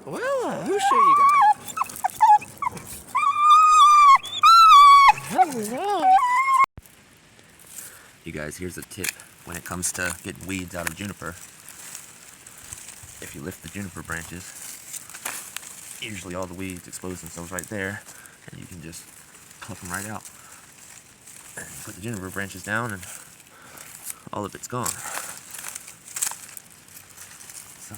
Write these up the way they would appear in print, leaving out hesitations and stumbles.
Well, who's sure you got? You guys, here's a tip when it comes to getting weeds out of juniper. If you lift the juniper branches, usually all the weeds expose themselves right there, and you can just pluck them right out. And put the juniper branches down, and all of it's gone. So,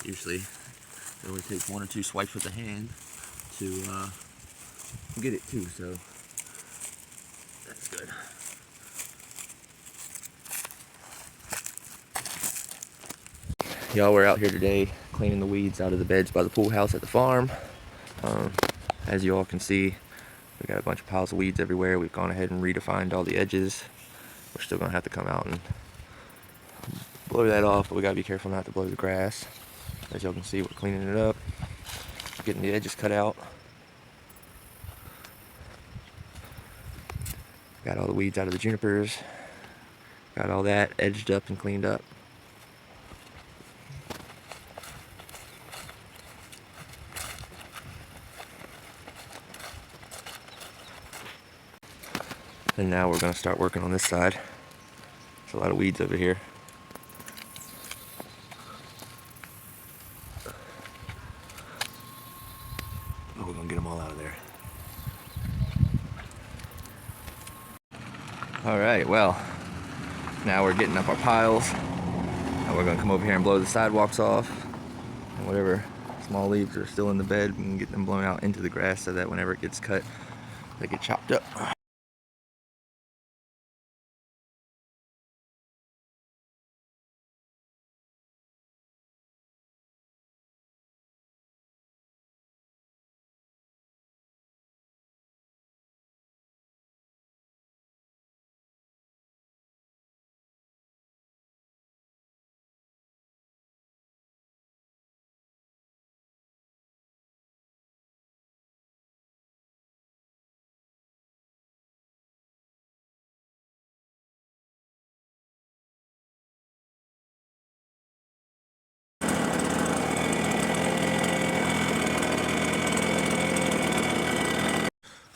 usually it only takes 1 or 2 swipes with the hand to get it too, so that's good. Y'all, we're out here today cleaning the weeds out of the beds by the pool house at the farm. As you all can see, we got a bunch of piles of weeds everywhere. We've gone ahead and redefined all the edges. We're still gonna have to come out and blow that off, but we gotta be careful not to blow the grass. As y'all can see, we're cleaning it up, getting the edges cut out. Got all the weeds out of the junipers. Got all that edged up and cleaned up. And now we're gonna start working on this side. There's a lot of weeds over here. But we're gonna get them all out of there. All right, well, now we're getting up our piles. And we're gonna come over here and blow the sidewalks off. And whatever small leaves are still in the bed, we can get them blown out into the grass so that whenever it gets cut, they get chopped up.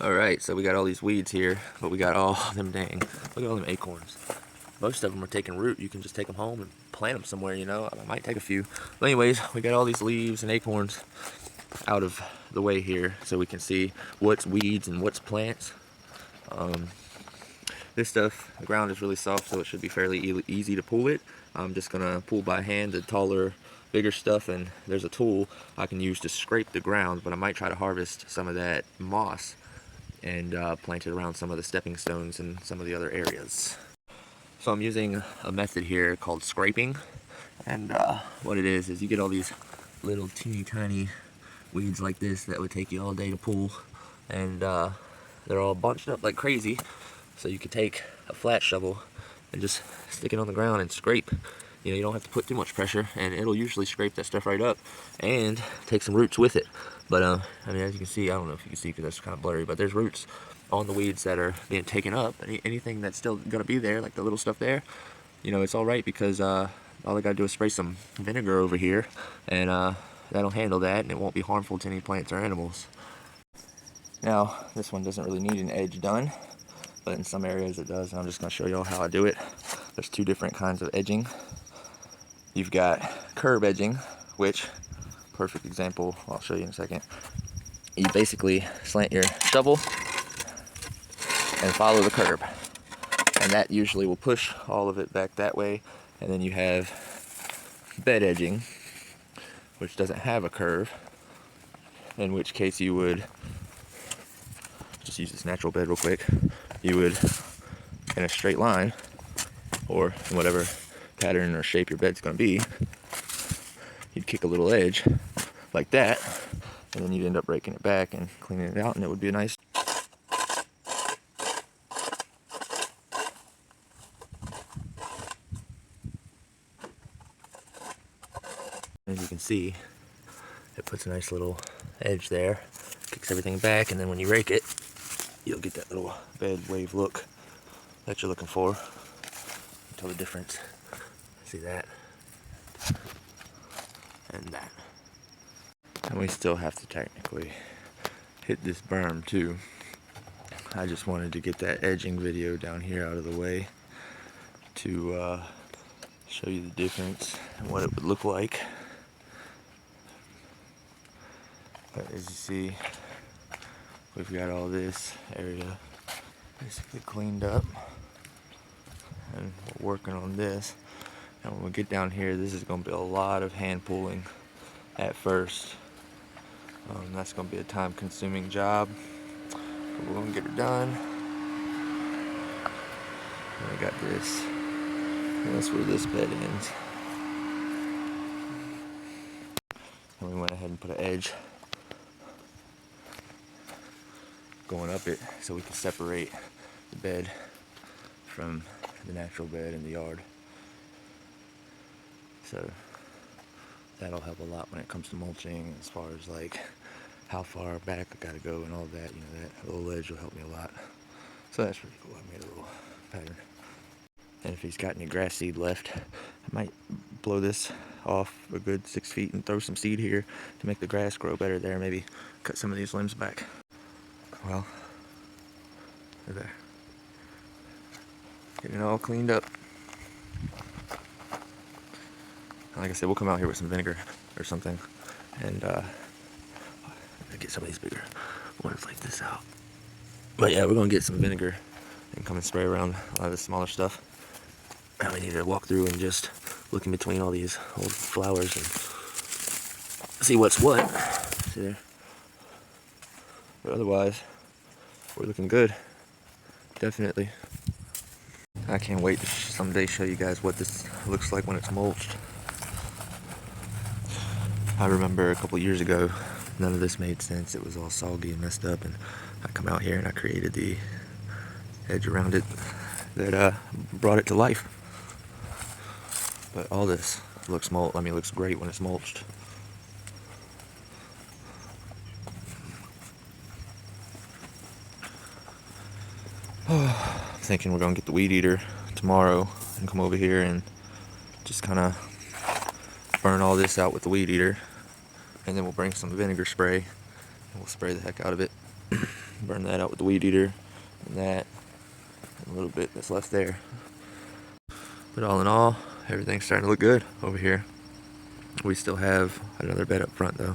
Alright, so we got all these weeds here, but we got all them look at all them acorns. Most of them are taking root. You can just take them home and plant them somewhere, you know. I might take a few. But anyways, we got all these leaves and acorns out of the way here so we can see what's weeds and what's plants. This stuff, the ground is really soft, so it should be fairly easy to pull it. I'm just gonna pull by hand the taller, bigger stuff, and there's a tool I can use to scrape the ground, but I might try to harvest some of that moss and plant it around some of the stepping stones and some of the other areas. So I'm using a method here called scraping, and what it is you get all these little teeny tiny weeds like this that would take you all day to pull, and they're all bunched up like crazy. So you could take a flat shovel and just stick it on the ground and scrape. You know, you don't have to put too much pressure, and it'll usually scrape that stuff right up and take some roots with it. But I mean, as you can see, I don't know if you can see because that's kind of blurry, but there's roots on the weeds that are being taken up. Anything that's still gonna be there, like the little stuff there, you know, it's all right because all I gotta do is spray some vinegar over here, and that'll handle that, and it won't be harmful to any plants or animals. Now, this one doesn't really need an edge done, but in some areas it does, and I'm just gonna show y'all how I do it. There's 2 different kinds of edging. You've got curb edging, which, perfect example, I'll show you in a second. You basically slant your shovel and follow the curb, and that usually will push all of it back that way. And then you have bed edging, which doesn't have a curve, in which case you would just use this natural bed real quick. You would, in a straight line, or in whatever pattern or shape your bed's going to be, you'd kick a little edge like that, and then you'd end up breaking it back and cleaning it out, and it would be a nice. As you can see, it puts a nice little edge there, kicks everything back, and then when you rake it, you'll get that little bed wave look that you're looking for. Tell the difference. See that? And that. And we still have to technically hit this berm too. I just wanted to get that edging video down here out of the way to show you the difference and what it would look like. But as you see, we've got all this area basically cleaned up, and we're working on this. And when we get down here, this is going to be a lot of hand pulling at first. That's going to be a time-consuming job, but we're going to get it done. And I got this. And that's where this bed ends. And we went ahead and put an edge going up it so we can separate the bed from the natural bed in the yard. So that'll help a lot when it comes to mulching, as far as like how far back I gotta go and all that. You know, that little ledge will help me a lot. So that's really cool. I made a little pattern. And if he's got any grass seed left, I might blow this off a good 6 feet and throw some seed here to make the grass grow better there. Maybe cut some of these limbs back. Well, they're there. Getting it all cleaned up. Like I said, we'll come out here with some vinegar or something and get some of these bigger ones like this out. But yeah, we're gonna get some vinegar and come and spray around a lot of the smaller stuff. And we need to walk through and just look in between all these old flowers and see what's what. See there? But otherwise, we're looking good. Definitely. I can't wait to someday show you guys what this looks like when it's mulched. I remember a couple years ago, none of this made sense. It was all soggy and messed up, and I come out here and I created the edge around it that brought it to life. But all this looks looks great when it's mulched. I'm thinking we're gonna get the weed eater tomorrow and come over here and just kind of burn all this out with the weed eater, and then we'll bring some vinegar spray and we'll spray the heck out of it. Burn that out with the weed eater and that, and a little bit that's left there. But all in all, everything's starting to look good over here. We still have another bed up front though.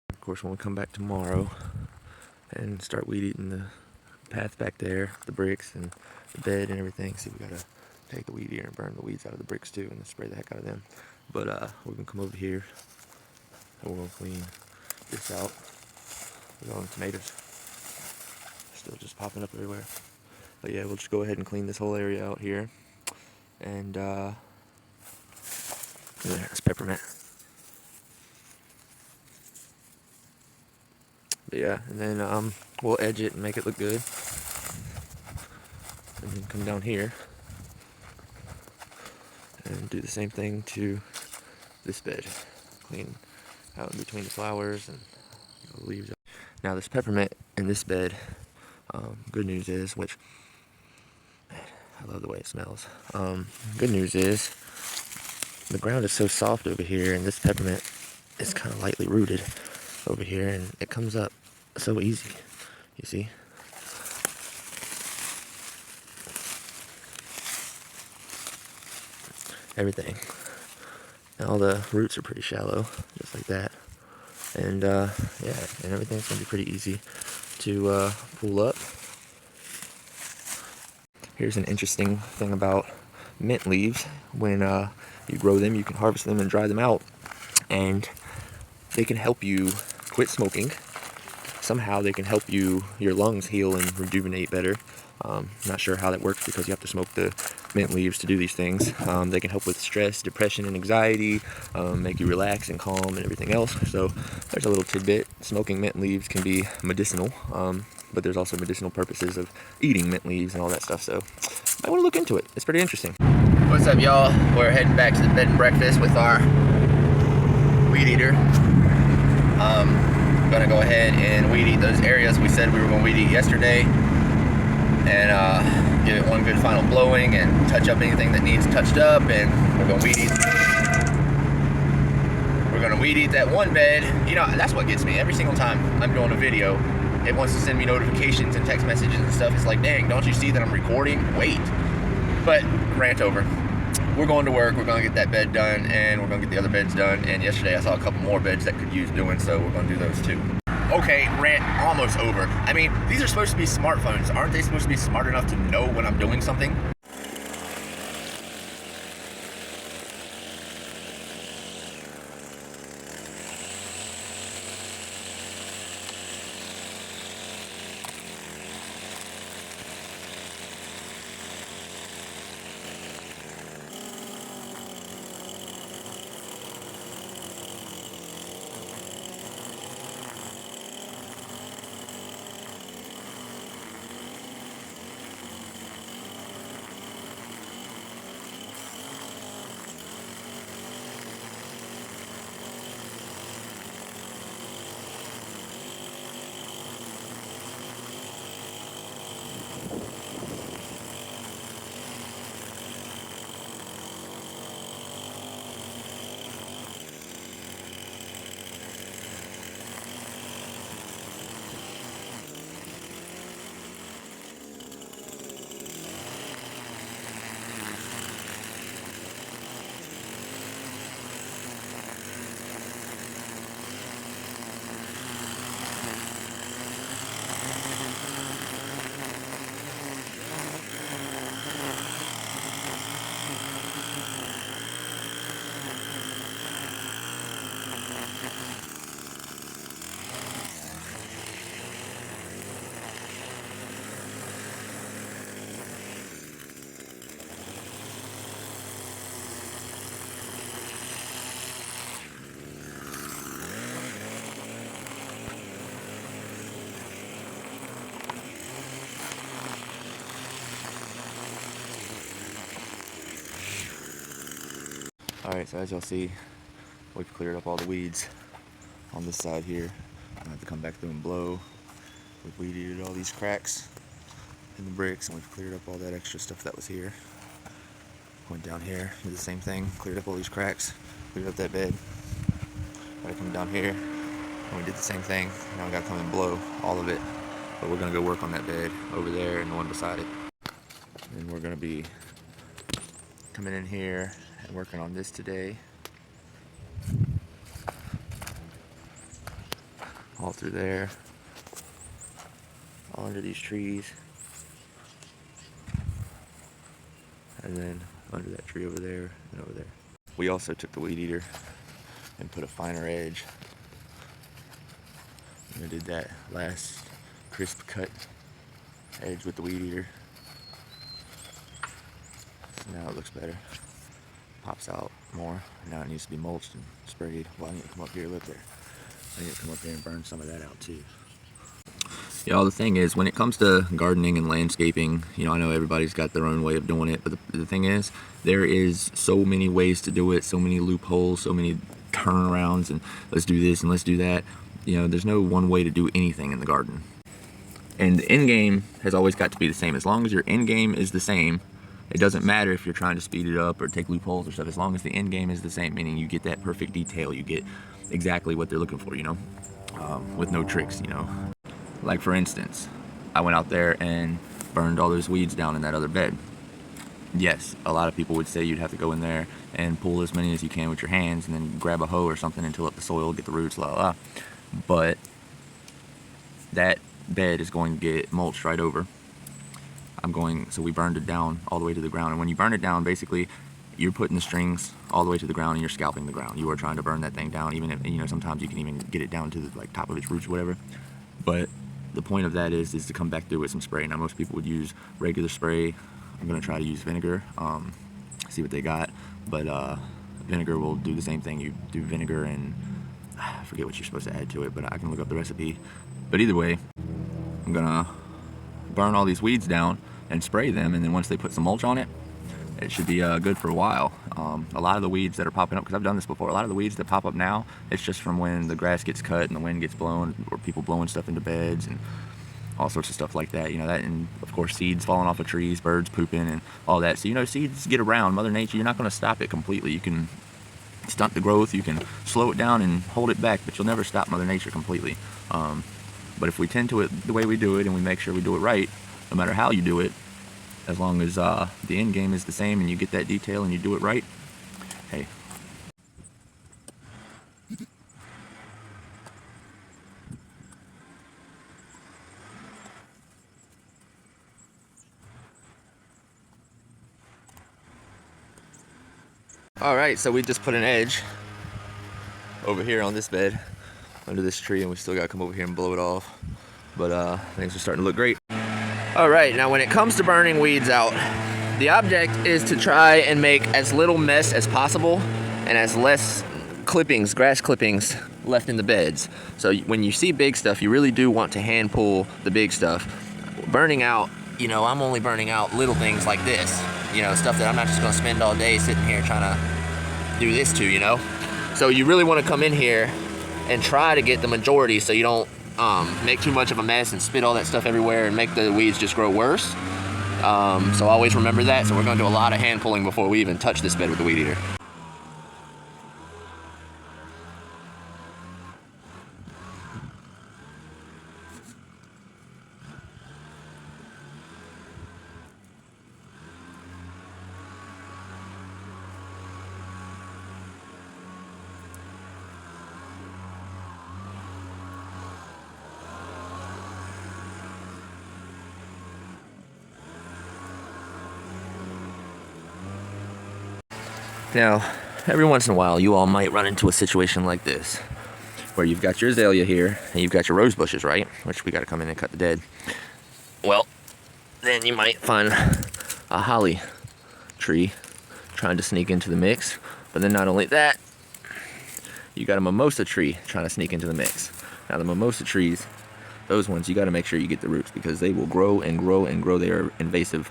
Of course, when we come back tomorrow and start weed eating the path back there, the bricks and the bed and everything, see, we gotta take the weed eater and burn the weeds out of the bricks too and spray the heck out of them. But we're gonna come over here and we're gonna clean this out. We're going tomatoes. Still just popping up everywhere. But yeah, we'll just go ahead and clean this whole area out here. And there's peppermint. But yeah, and then we'll edge it and make it look good. And then come down here and do the same thing to this bed. Clean out in between the flowers and the leaves. Now this peppermint in this bed, good news is, which I love the way it smells. Good news is the ground is so soft over here, and this peppermint is kind of lightly rooted over here, and it comes up so easy. You see? Everything. And all the roots are pretty shallow, just like that. And yeah, and everything's gonna be pretty easy to pull up. Here's an interesting thing about mint leaves. When you grow them, you can harvest them and dry them out, and they can help you quit smoking. Somehow they can help your lungs heal and rejuvenate better. Not sure how that works, because you have to smoke the mint leaves to do these things. They can help with stress, depression, and anxiety, make you relax and calm and everything else. So there's a little tidbit. Smoking mint leaves can be medicinal, but there's also medicinal purposes of eating mint leaves and all that stuff. So I want to look into it. It's pretty interesting. What's up, y'all? We're heading back to the bed and breakfast with our weed eater. I'm gonna go ahead and weed eat those areas we said we were gonna weed eat yesterday, and give it one good final blowing and touch up anything that needs touched up. And we're gonna weed eat. We're gonna weed eat that one bed. You know, that's what gets me every single time I'm doing a video. It wants to send me notifications and text messages and stuff. It's like, dang, don't you see that I'm recording? Wait. But rant over. We're going to work. We're going to get that bed done, and we're going to get the other beds done. And yesterday I saw a couple more beds that could use doing, so we're going to do those too. Okay, rant almost over. I mean, these are supposed to be smartphones. Aren't they supposed to be smart enough to know when I'm doing something? Alright, so as y'all see, we've cleared up all the weeds on this side here. I have to come back through and blow. We've weed eated all these cracks in the bricks, and we've cleared up all that extra stuff that was here. Went down here, did the same thing, cleared up all these cracks, cleared up that bed. Gotta come down here, and we did the same thing. Now we gotta come and blow all of it. But we're gonna go work on that bed over there and the one beside it. And we're gonna be coming in here and working on this today. All through there, all under these trees, and then under that tree over there and over there. We also took the weed eater and put a finer edge. And I did that last crisp cut edge with the weed eater. So now it looks better. Pops out more. Now it needs to be mulched and sprayed. Well, I need to come up here, look there. I need to come up here and burn some of that out too. Yeah, the thing is, when it comes to gardening and landscaping, you know, I know everybody's got their own way of doing it, but the thing is, there is so many ways to do it, so many loopholes, so many turnarounds, and let's do this and let's do that. You know, there's no one way to do anything in the garden. And the end game has always got to be the same. As long as your end game is the same, it doesn't matter if you're trying to speed it up or take loopholes or stuff. As long as the end game is the same, meaning you get that perfect detail, you get exactly what they're looking for, you know, with no tricks, you know. Like for instance, I went out there and burned all those weeds down in that other bed. Yes, a lot of people would say you'd have to go in there and pull as many as you can with your hands and then grab a hoe or something and till up the soil, get the roots, la la. But that bed is going to get mulched right over. So we burned it down all the way to the ground. And when you burn it down, basically, you're putting the strings all the way to the ground and you're scalping the ground. You are trying to burn that thing down, even if, you know, sometimes you can even get it down to the like top of its roots or whatever. But the point of that is to come back through with some spray. Now most people would use regular spray. I'm gonna try to use vinegar, see what they got. But vinegar will do the same thing. You do vinegar and I forget what you're supposed to add to it, but I can look up the recipe. But either way, I'm gonna burn all these weeds down and spray them, and then once they put some mulch on it, it should be good for a while. A lot of the weeds that are popping up, because I've done this before, a lot of the weeds that pop up now, it's just from when the grass gets cut and the wind gets blown, or people blowing stuff into beds and all sorts of stuff like that, you know, that, and of course seeds falling off of trees, birds pooping and all that. So, you know, seeds get around. Mother Nature, you're not going to stop it completely. You can stunt the growth, you can slow it down and hold it back, but you'll never stop Mother Nature completely. But if we tend to it the way we do it and we make sure we do it right, no matter how you do it, as long as the end game is the same and you get that detail and you do it right, hey. Alright, so we just put an edge over here on this bed under this tree, and we still gotta come over here and blow it off, but things are starting to look great. Alright, now when it comes to burning weeds out, the object is to try and make as little mess as possible and as less clippings, grass clippings, left in the beds. So when you see big stuff, you really do want to hand pull the big stuff. Burning out, you know, I'm only burning out little things like this, you know, stuff that I'm not just gonna spend all day sitting here trying to do this to, you know. So you really want to come in here and try to get the majority, so you don't make too much of a mess and spit all that stuff everywhere and make the weeds just grow worse. So always remember that. So we're going to do a lot of hand pulling before we even touch this bed with the weed eater. Now, every once in a while, you all might run into a situation like this, where you've got your azalea here, and you've got your rose bushes, right? Which we gotta come in and cut the dead. Well, then you might find a holly tree trying to sneak into the mix. But then not only that, you got a mimosa tree trying to sneak into the mix. Now the mimosa trees, those ones, you gotta make sure you get the roots, because they will grow and grow and grow. They are invasive.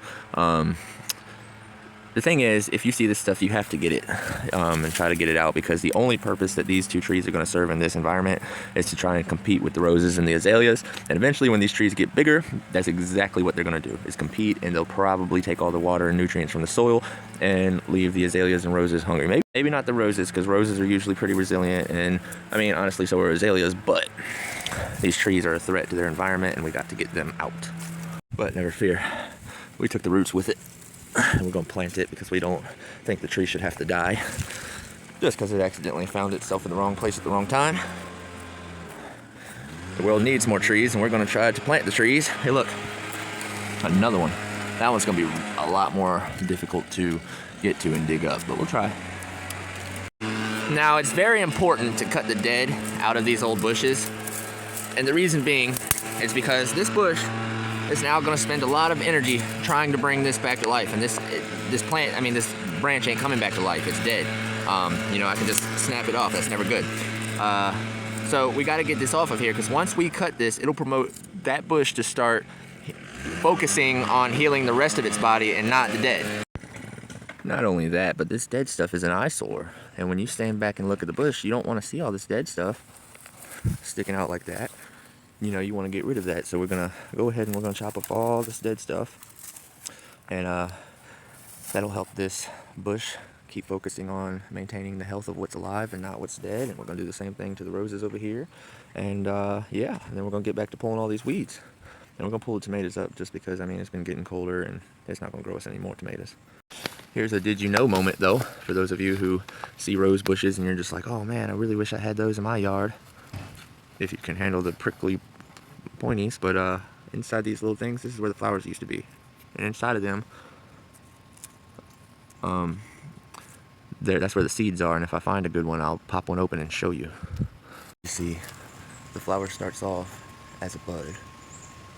The thing is, if you see this stuff, you have to get it and try to get it out, because the only purpose that these two trees are going to serve in this environment is to try and compete with the roses and the azaleas. And eventually, when these trees get bigger, that's exactly what they're going to do, is compete, and they'll probably take all the water and nutrients from the soil and leave the azaleas and roses hungry. Maybe not the roses, because roses are usually pretty resilient, and I mean, honestly, so are azaleas, but these trees are a threat to their environment, and we got to get them out. But never fear, we took the roots with it. And we're going to plant it, because we don't think the tree should have to die just because it accidentally found itself in the wrong place at the wrong time. The world needs more trees, and we're going to try to plant the trees. Hey, look, another one. That one's going to be a lot more difficult to get to and dig up, but we'll try. Now, it's very important to cut the dead out of these old bushes, and the reason being is because this bush is now going to spend a lot of energy trying to bring this back to life, and this plant, I mean, this branch ain't coming back to life. It's dead. You know, I can just snap it off. That's never good. So we got to get this off of here, because once we cut this, it'll promote that bush to start focusing on healing the rest of its body and not the dead. Not only that, but this dead stuff is an eyesore, and when you stand back and look at the bush, you don't want to see all this dead stuff sticking out like that. You know, you want to get rid of that. So we're going to go ahead and we're going to chop off all this dead stuff. And that'll help this bush keep focusing on maintaining the health of what's alive and not what's dead. And we're going to do the same thing to the roses over here. And yeah, and then we're going to get back to pulling all these weeds. And we're going to pull the tomatoes up, just because, I mean, it's been getting colder and it's not going to grow us any more tomatoes. Here's a did you know moment, though, for those of you who see rose bushes and you're just like, oh man, I really wish I had those in my yard. If you can handle the prickly pointies. But inside these little things, this is where the flowers used to be, and inside of them, that's where the seeds are. And if I find a good one, I'll pop one open and show you. You see, the flower starts off as a bud,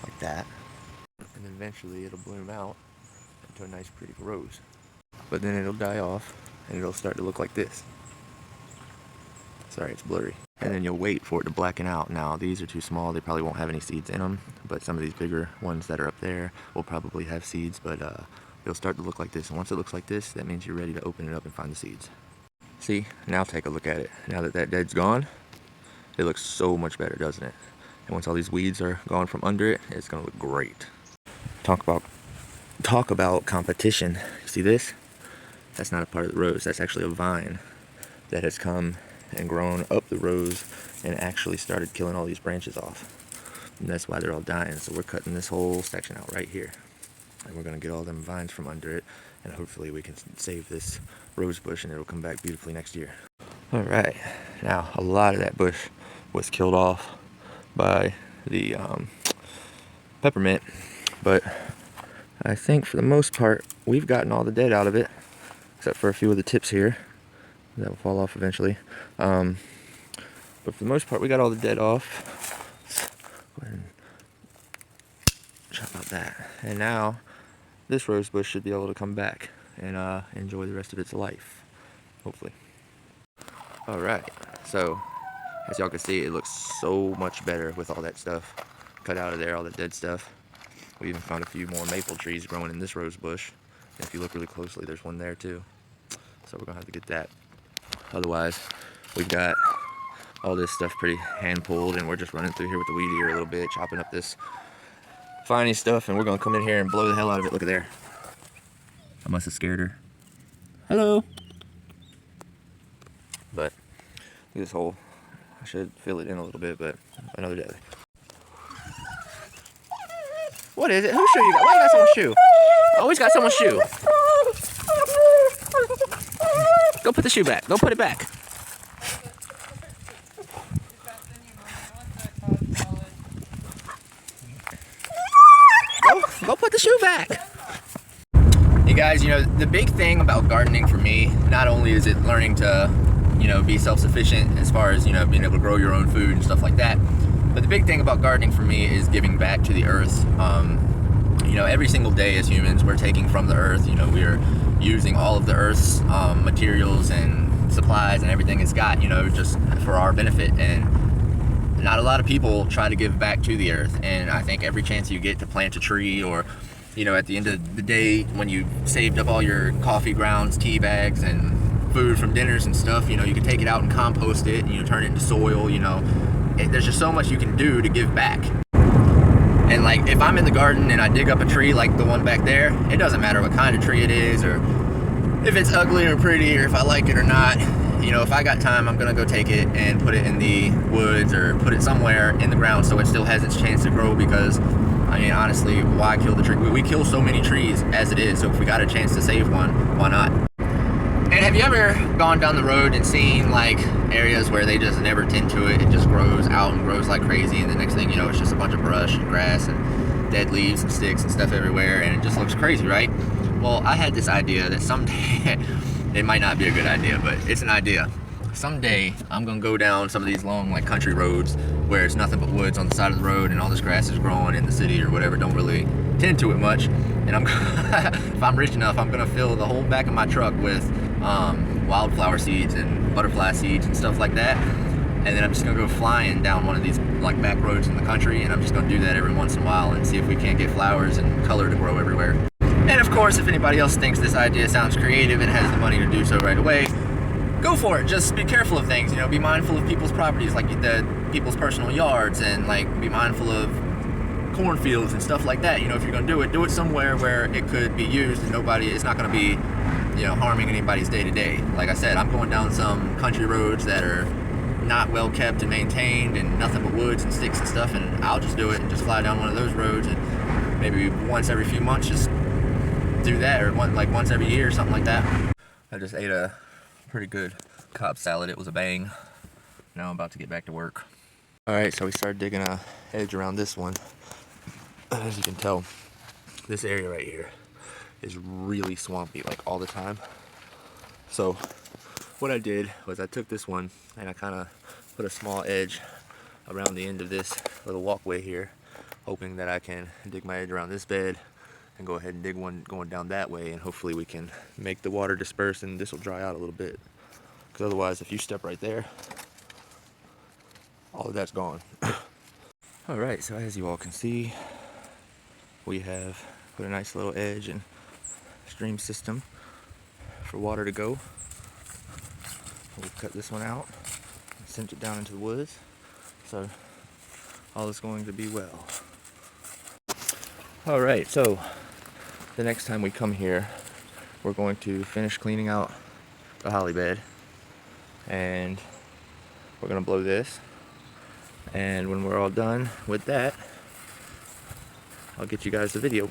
like that, and then eventually it'll bloom out into a nice pretty rose. But then it'll die off, and it'll start to look like this. Sorry, it's blurry. And then you'll wait for it to blacken out. Now, these are too small. They probably won't have any seeds in them, but some of these bigger ones that are up there will probably have seeds. But it'll start to look like this. And once it looks like this, that means you're ready to open it up and find the seeds. See, now take a look at it. Now that that dead's gone, it looks so much better, doesn't it? And once all these weeds are gone from under it, it's gonna look great. Talk about competition. See this? That's not a part of the rose. That's actually a vine that has come and grown up the rose and actually started killing all these branches off. And that's why they're all dying. So we're cutting this whole section out right here. And we're gonna get all them vines from under it, and hopefully we can save this rose bush and it'll come back beautifully next year. All right, now a lot of that bush was killed off by the peppermint, but I think for the most part we've gotten all the dead out of it, except for a few of the tips here that will fall off eventually. But for the most part we got all the dead off. Let's go ahead and chop out that, and now this rose bush should be able to come back and enjoy the rest of its life, hopefully. All right, so as y'all can see, it looks so much better with all that stuff cut out of there, all the dead stuff. We even found a few more maple trees growing in this rose bush. And if you look really closely, there's one there too. So we're gonna have to get that. Otherwise, we've got all this stuff pretty hand pulled, and we're just running through here with the weed eater a little bit, chopping up this finey stuff, and we're gonna come in here and blow the hell out of it. Look at there. I must have scared her. Hello. But look at this hole. I should fill it in a little bit, but another day. What is it? Whose shoe you got? Why you got someone's shoe? Always got someone's shoe. Go put the shoe back. Go put it back. Go put the shoe back. Hey guys, you know, the big thing about gardening for me, not only is it learning to, you know, be self-sufficient as far as, you know, being able to grow your own food and stuff like that, but the big thing about gardening for me is giving back to the earth. You know, every single day as humans, we're taking from the earth. You know, we're using all of the earth's materials and supplies and everything it's got, you know, just for our benefit. And not a lot of people try to give back to the earth. And I think every chance you get to plant a tree, or, you know, at the end of the day, when you saved up all your coffee grounds, tea bags, and food from dinners and stuff, you know, you can take it out and compost it, and, you know, turn it into soil. You know, there's just so much you can do to give back. And like, if I'm in the garden and I dig up a tree like the one back there, it doesn't matter what kind of tree it is, or if it's ugly or pretty, or if I like it or not. You know, if I got time, I'm gonna go take it and put it in the woods, or put it somewhere in the ground so it still has its chance to grow. Because I mean, honestly, why kill the tree? We kill so many trees as it is, so if we got a chance to save one, why not? And have you ever gone down the road and seen like areas where they just never tend to it? It just grows out and grows like crazy, and the next thing you know, it's just a bunch of brush and grass and dead leaves and sticks and stuff everywhere, and it just looks crazy, right? Well, I had this idea that someday, it might not be a good idea, but it's an idea. Someday, I'm gonna go down some of these long like country roads where it's nothing but woods on the side of the road, and all this grass is growing in the city or whatever, don't really tend to it much. And I'm if I'm rich enough, I'm gonna fill the whole back of my truck with wildflower seeds and butterfly seeds and stuff like that. And then I'm just gonna go flying down one of these like back roads in the country, and I'm just gonna do that every once in a while and see if we can't get flowers and color to grow everywhere. And of course, if anybody else thinks this idea sounds creative and has the money to do so right away, go for it. Just be careful of things, you know, be mindful of people's properties, like the people's personal yards, and like be mindful of cornfields and stuff like that. You know, if you're gonna do it somewhere where it could be used and it's not gonna be, you know, harming anybody's day to day. Like I said, I'm going down some country roads that are not well kept and maintained, and nothing but woods and sticks and stuff, and I'll just do it and just fly down one of those roads, and maybe once every few months just do that, or once every year or something like that. I just ate a pretty good Cobb salad. It was a bang. Now I'm about to get back to work. All right, so we started digging a edge around this one. As you can tell, this area right here is really swampy, like all the time. So what I did was I took this one and I kind of put a small edge around the end of this little walkway here, hoping that I can dig my edge around this bed and go ahead and dig one going down that way, and hopefully we can make the water disperse and this will dry out a little bit. Because otherwise, if you step right there, all of that's gone. All right, so as you all can see, we have put a nice little edge, and stream system for water to go. We'll cut this one out and send it down into the woods, so all is going to be well. Alright, so the next time we come here, we're going to finish cleaning out the holly bed, and we're going to blow this, and when we're all done with that, I'll get you guys the video.